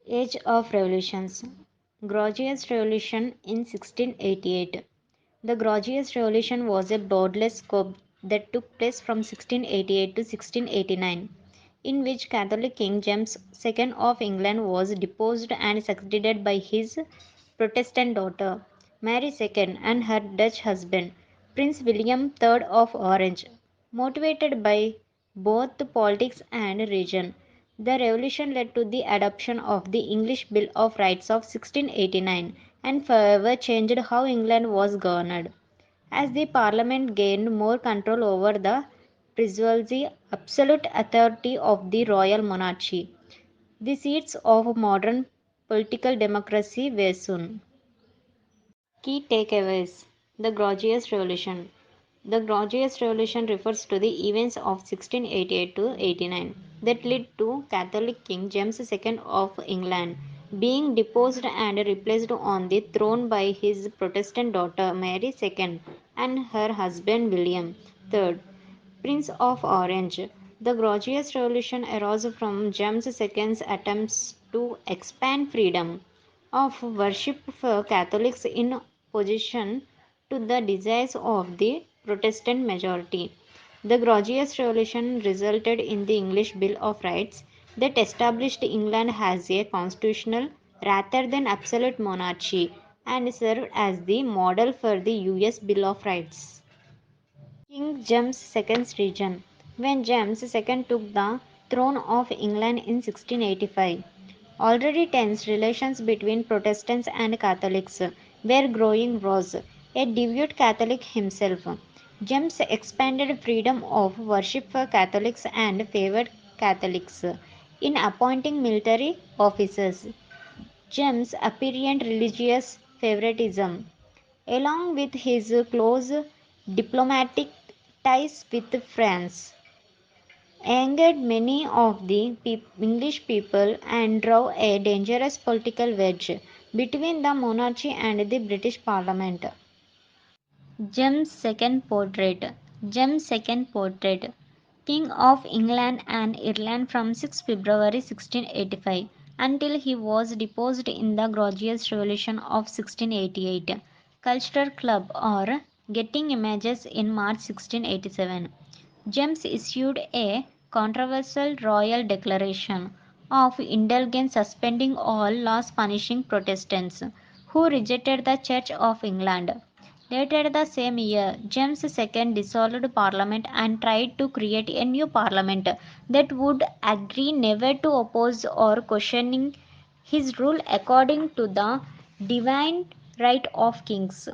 Age of Revolutions. Gorgeous Revolution in 1688. The Gorgeous Revolution was a bloodless coup that took place from 1688 to 1689, in which Catholic King James II of England was deposed and succeeded by his Protestant daughter, Mary II, and her Dutch husband, Prince William III of Orange. Motivated by both politics and religion, the revolution led to the adoption of the English Bill of Rights of 1689 and forever changed how England was governed. As the Parliament gained more control over the preserves absolute authority of the royal monarchy, the seats of modern political democracy were soon. Key takeaways. The Gorgeous Revolution. The Gorgeous Revolution refers to the events of 1688 to 89 that led to Catholic King James II of England being deposed and replaced on the throne by his Protestant daughter Mary II and her husband William III, Prince of Orange. The Gorgeous Revolution arose from James II's attempts to expand freedom of worship for Catholics in opposition to the desires of the Protestant majority. The Gorgeous Revolution resulted in the English Bill of Rights that established England as a constitutional rather than absolute monarchy and served as the model for the US Bill of Rights. King James II's reign. When James II took the throne of England in 1685, already tense relations between Protestants and Catholics were growing. Was a devout Catholic himself, James expanded freedom of worship for Catholics and favored Catholics in appointing military officers. James' apparent religious favoritism, along with his close diplomatic ties with France, angered many of the English people and drove a dangerous political wedge between the monarchy and the British Parliament. James second portrait. James second portrait. King of England and Ireland from 6 February 1685 until he was deposed in the Gorgeous Revolution of 1688. Cultural Club or Getting Images in March 1687. James issued a controversial royal declaration of indulgence suspending all laws punishing Protestants who rejected the Church of England. Later the same year, James II dissolved Parliament and tried to create a new Parliament that would agree never to oppose or questioning his rule according to the divine right of kings.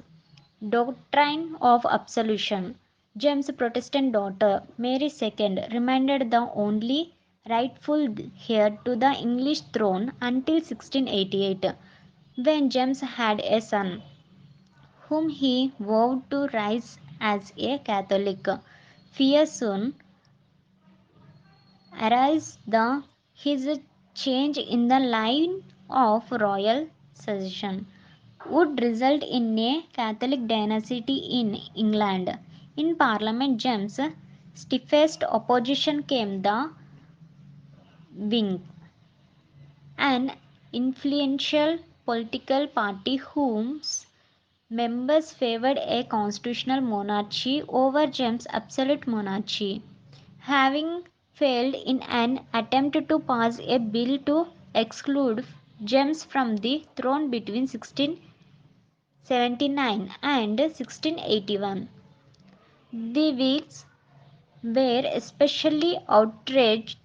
Doctrine of absolution. James' Protestant daughter, Mary II, remained the only rightful heir to the English throne until 1688, when James had a son, whom he vowed to raise as a Catholic. Fear soon arose that his change in the line of royal succession would result in a Catholic dynasty in England. In Parliament, James' stiffest opposition came the Whig, an influential political party whose members favoured a constitutional monarchy over James' absolute monarchy, having failed in an attempt to pass a bill to exclude James from the throne between 1679 and 1681. The Whigs were especially outraged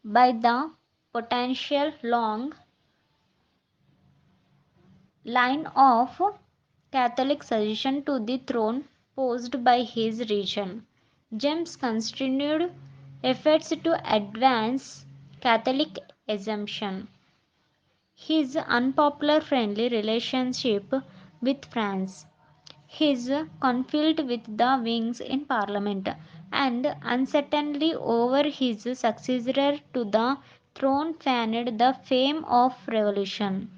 by the potential long line of Catholic succession to the throne posed by his region. James continued efforts to advance Catholic assumption. His unpopular friendly relationship with France, his conflict with the Whigs in Parliament, and uncertainty over his successor to the throne fanned the flame of revolution.